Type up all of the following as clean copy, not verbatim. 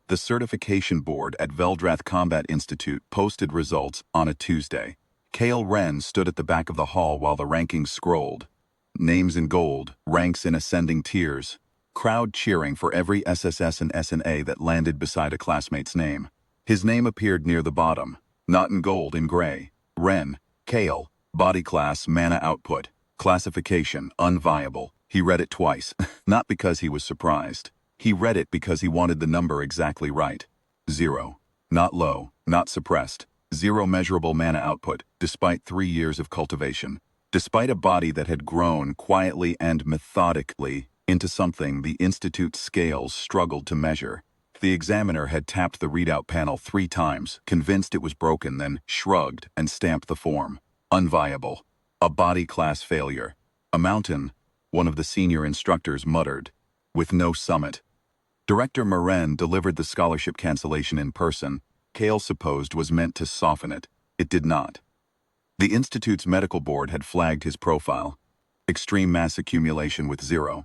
The certification board at Veldrath Combat Institute posted results on a Tuesday. Kale Ren stood at the back of the hall while the rankings scrolled. Names in gold, ranks in ascending tiers. Crowd cheering for every SSS and SNA that landed beside a classmate's name. His name appeared near the bottom, not in gold, in gray. Ren, Kale, body class, mana output, classification, unviable. He read it twice, not because he was surprised. He read it because he wanted the number exactly right. 0. Not low, not suppressed. 0 measurable mana output, despite 3 years of cultivation. Despite a body that had grown quietly and methodically into something the Institute's scales struggled to measure. The examiner had tapped the readout panel 3 times, convinced it was broken, then shrugged and stamped the form. Unviable. A body class failure. A mountain, one of the senior instructors muttered. With no summit. Director Moran delivered the scholarship cancellation in person. Kale supposed was meant to soften it. It did not. The Institute's medical board had flagged his profile. Extreme mass accumulation with 0.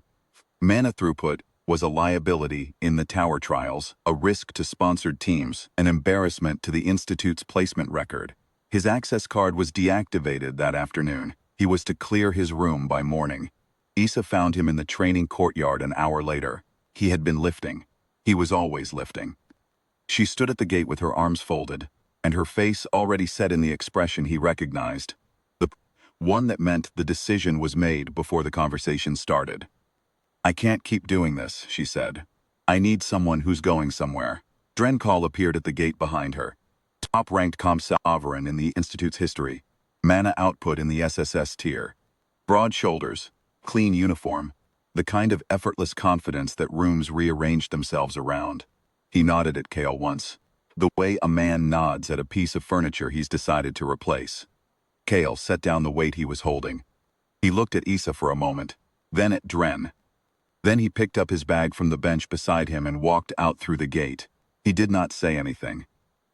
Mana throughput was a liability in the tower trials, a risk to sponsored teams, an embarrassment to the Institute's placement record. His access card was deactivated that afternoon. He was to clear his room by morning. Issa found him in the training courtyard an hour later. He had been lifting. He was always lifting. She stood at the gate with her arms folded, and her face already set in the expression he recognized. The one that meant the decision was made before the conversation started. I can't keep doing this, she said. I need someone who's going somewhere. Drencall appeared at the gate behind her. Top-ranked comp sovereign in the Institute's history. Mana output in the SSS tier. Broad shoulders. Clean uniform. The kind of effortless confidence that rooms rearranged themselves around. He nodded at Kale once. The way a man nods at a piece of furniture he's decided to replace. Kale set down the weight he was holding. He looked at Issa for a moment, then at Dren. Then he picked up his bag from the bench beside him and walked out through the gate. He did not say anything.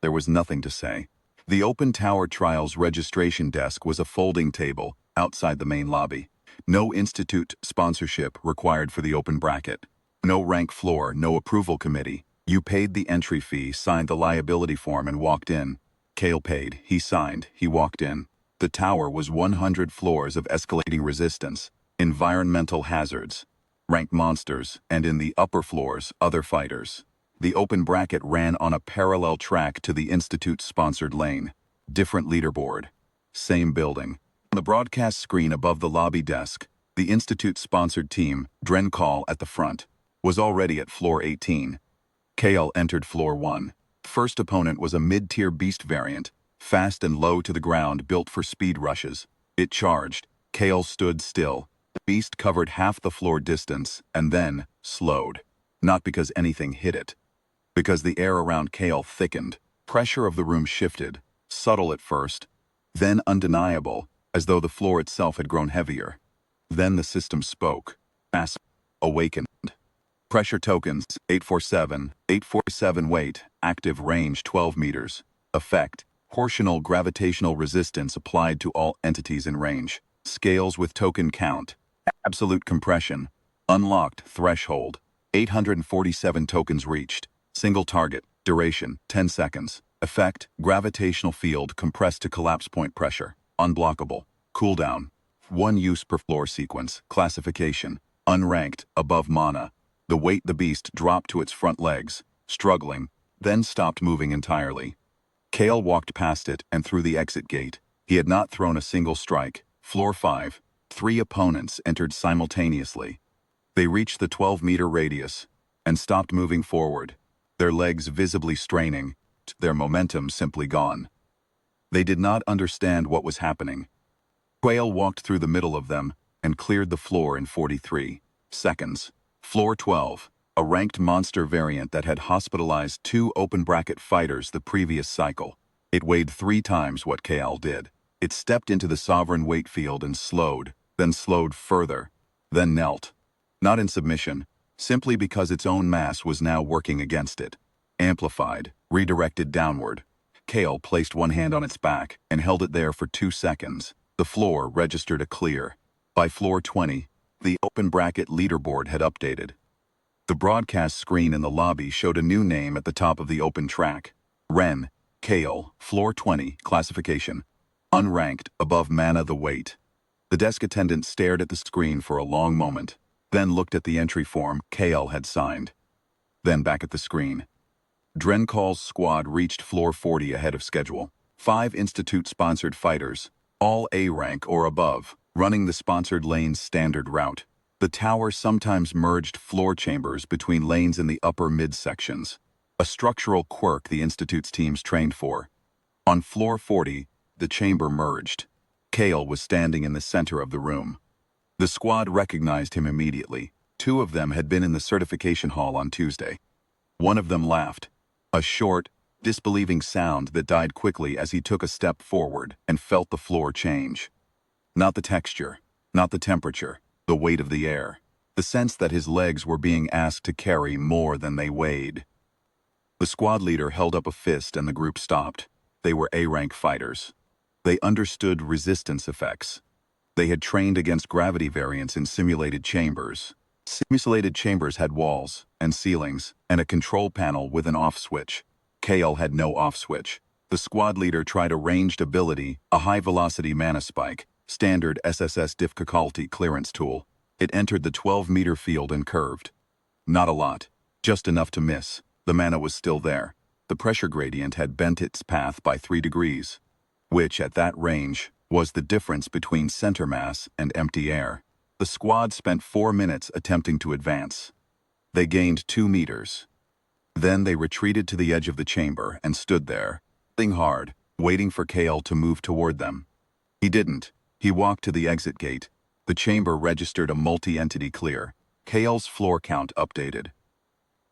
There was nothing to say. The Open Tower Trials registration desk was a folding table outside the main lobby. No institute sponsorship required for the open bracket. No rank floor, no approval committee. You paid the entry fee, signed the liability form, and walked in. Kale paid, he signed, he walked in. The tower was 100 floors of escalating resistance, environmental hazards, ranked monsters, and in the upper floors, other fighters. The open bracket ran on a parallel track to the Institute-sponsored lane. Different leaderboard. Same building. On the broadcast screen above the lobby desk, the Institute-sponsored team, Drencall at the front, was already at floor 18. Kale entered floor 1. First opponent was a mid-tier beast variant, fast and low to the ground, built for speed rushes. It charged. Kale stood still. The beast covered half the floor distance and then slowed. Not because anything hit it. Because the air around Kale thickened. Pressure of the room shifted, subtle at first, then undeniable, as though the floor itself had grown heavier. Then the system spoke. Mass awakened. Pressure tokens, 847 weight, active range 12 meters. Effect, proportional gravitational resistance applied to all entities in range. Scales with token count. Absolute compression. Unlocked threshold. 847 tokens reached. Single target. Duration, 10 seconds. Effect, gravitational field compressed to collapse point pressure. Unblockable. Cooldown. 1 use per floor sequence. Classification. Unranked, above mana. The weight the beast dropped to its front legs, struggling, then stopped moving entirely. Kale walked past it and through the exit gate. He had not thrown a single strike. Floor 5. 3 opponents entered simultaneously. They reached the 12-meter radius and stopped moving forward, their legs visibly straining, their momentum simply gone. They did not understand what was happening. Quail walked through the middle of them and cleared the floor in 43 seconds. Floor 12, a ranked monster variant that had hospitalized 2 open bracket fighters the previous cycle. It weighed 3 times what Kale did. It stepped into the sovereign weight field and slowed, then slowed further, then knelt. Not in submission, simply because its own mass was now working against it. Amplified, redirected downward. Kale placed one hand on its back and held it there for 2 seconds. The floor registered a clear. By floor 20, the open bracket leaderboard had updated. The broadcast screen in the lobby showed a new name at the top of the open track. Ren, Kale, floor 20, classification. Unranked, above mana the weight. The desk attendant stared at the screen for a long moment, then looked at the entry form Kale had signed. Then back at the screen. Drenkal's squad reached floor 40 ahead of schedule. 5 Institute-sponsored fighters, all A rank or above, running the sponsored lane's standard route. The tower sometimes merged floor chambers between lanes in the upper mid-sections, a structural quirk the Institute's teams trained for. On floor 40, the chamber merged. Kale was standing in the center of the room. The squad recognized him immediately. 2 of them had been in the certification hall on Tuesday. One of them laughed, a short, disbelieving sound that died quickly as he took a step forward and felt the floor change. Not the texture, not the temperature, the weight of the air, the sense that his legs were being asked to carry more than they weighed. The squad leader held up a fist and the group stopped. They were A-rank fighters. They understood resistance effects. They had trained against gravity variance in simulated chambers. Simulated chambers had walls and ceilings and a control panel with an off switch. Kale had no off switch. The squad leader tried a ranged ability, a high-velocity mana spike, standard SSS difficulty clearance tool. It entered the 12-meter field and curved. Not a lot, just enough to miss. The mana was still there. The pressure gradient had bent its path by 3 degrees, which, at that range, was the difference between center mass and empty air. The squad spent 4 minutes attempting to advance. They gained 2 meters. Then they retreated to the edge of the chamber and stood there, breathing hard, waiting for Kale to move toward them. He didn't. He walked to the exit gate. The chamber registered a multi-entity clear. Kale's floor count updated.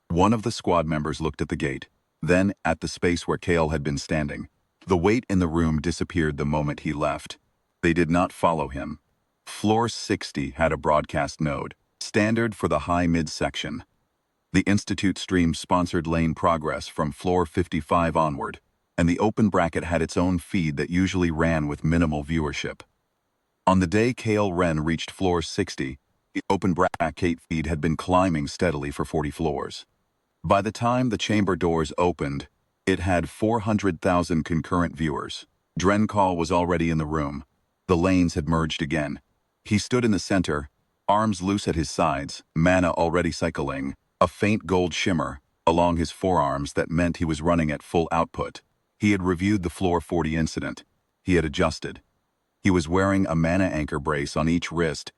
One of the squad members looked at the gate, then at the space where Kale had been standing. The weight in the room disappeared the moment he left. They did not follow him. Floor 60 had a broadcast node, standard for the high-mid section. The Institute streamed sponsored lane progress from floor 55 onward, and the open bracket had its own feed that usually ran with minimal viewership. On the day Kale Ren reached floor 60, the open bracket feed had been climbing steadily for 40 floors. By the time the chamber doors opened, it had 400,000 concurrent viewers. Drenkal was already in the room. The lanes had merged again. He stood in the center, arms loose at his sides, mana already cycling, a faint gold shimmer along his forearms that meant he was running at full output. He had reviewed the floor 40 incident. He had adjusted. He was wearing a mana anchor brace on each wrist,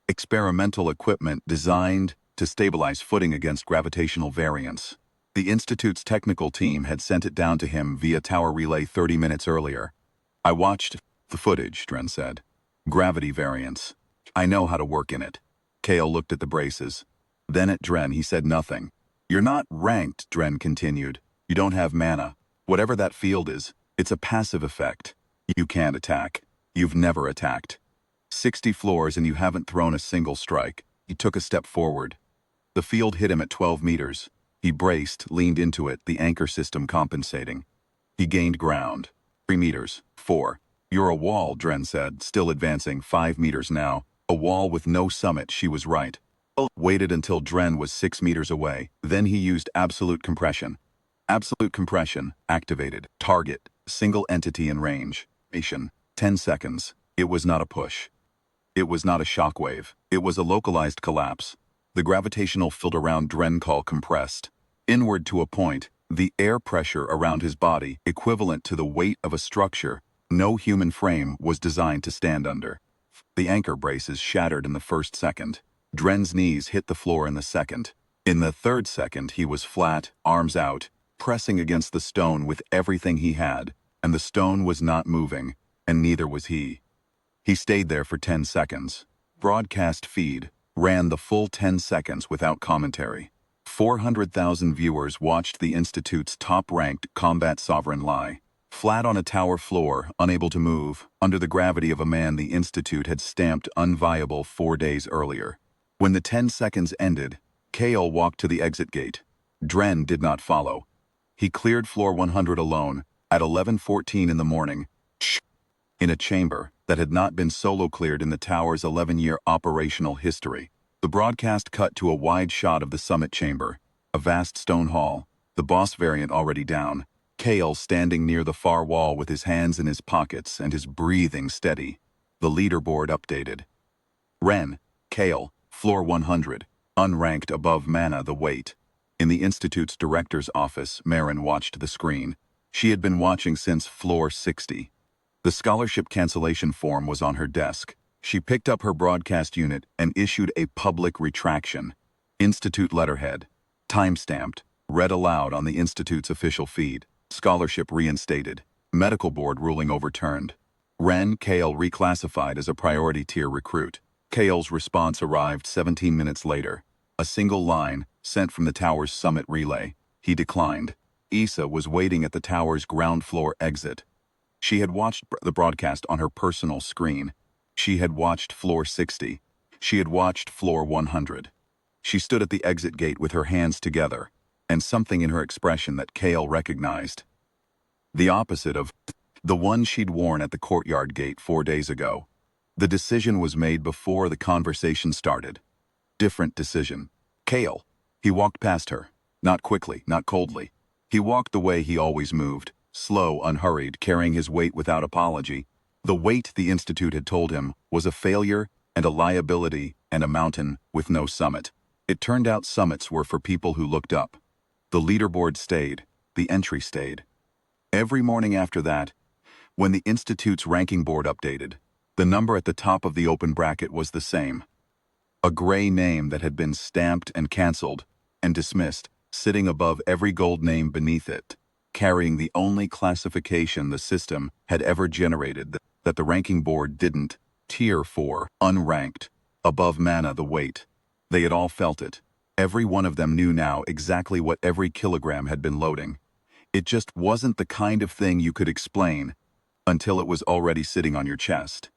experimental equipment designed to stabilize footing against gravitational variance. The Institute's technical team had sent it down to him via tower relay 30 minutes earlier. "I watched the footage," Dren said. "Gravity variance. I know how to work in it." Kale looked at the braces. Then at Dren he said nothing. "You're not ranked," Dren continued. "You don't have mana. Whatever that field is, it's a passive effect. You can't attack. You've never attacked. 60 floors and you haven't thrown a single strike." He took a step forward. The field hit him at 12 meters. He braced, leaned into it, the anchor system compensating. He gained ground. 3 meters. 4. "You're a wall," Dren said, still advancing 5 meters now. A wall with no summit, she was right. Waited until Dren was 6 meters away. Then he used absolute compression. Absolute compression, activated. Target, single entity in range. 10 seconds. It was not a push. It was not a shockwave. It was a localized collapse. The gravitational field around Drenkal compressed. Inward to a point, the air pressure around his body, equivalent to the weight of a structure no human frame was designed to stand under. The anchor braces shattered in the first second. Dren's knees hit the floor in the second. In the third second, he was flat, arms out, pressing against the stone with everything he had, and the stone was not moving, and neither was he. He stayed there for 10 seconds. Broadcast feed ran the full 10 seconds without commentary. 400,000 viewers watched the Institute's top-ranked combat sovereign lie. Flat on a tower floor, unable to move, under the gravity of a man the Institute had stamped unviable 4 days earlier. When the 10 seconds ended, Kale walked to the exit gate. Dren did not follow. He cleared floor 100 alone, at 11:14 in the morning, in a chamber that had not been solo cleared in the tower's 11-year operational history. The broadcast cut to a wide shot of the summit chamber, a vast stone hall, the boss variant already down, Kale standing near the far wall with his hands in his pockets and his breathing steady. The leaderboard updated. Ren, Kale, floor 100, unranked above Mana the weight. In the Institute's director's office, Marin watched the screen. She had been watching since floor 60. The scholarship cancellation form was on her desk. She picked up her broadcast unit and issued a public retraction. Institute letterhead. Time-stamped. Read aloud on the Institute's official feed. Scholarship reinstated. Medical board ruling overturned. Ren Kale reclassified as a priority tier recruit. Kale's response arrived 17 minutes later. A single line, sent from the tower's summit relay. He declined. Issa was waiting at the tower's ground floor exit. She had watched the broadcast on her personal screen. She had watched floor 60. She had watched floor 100. She stood at the exit gate with her hands together, and something in her expression that Kale recognized. The opposite of the one she'd worn at the courtyard gate 4 days ago. The decision was made before the conversation started. Different decision. Kale. He walked past her. Not quickly, not coldly. He walked the way he always moved, slow, unhurried, carrying his weight without apology. The weight, the Institute had told him, was a failure and a liability and a mountain with no summit. It turned out summits were for people who looked up. The leaderboard stayed. The entry stayed. Every morning after that, when the Institute's ranking board updated, the number at the top of the open bracket was the same. A gray name that had been stamped and canceled and dismissed, sitting above every gold name beneath it, carrying the only classification the system had ever generated that the ranking board didn't. Tier 4, unranked, above Mana the weight. They had all felt it. Every one of them knew now exactly what every kilogram had been loading. It just wasn't the kind of thing you could explain until it was already sitting on your chest.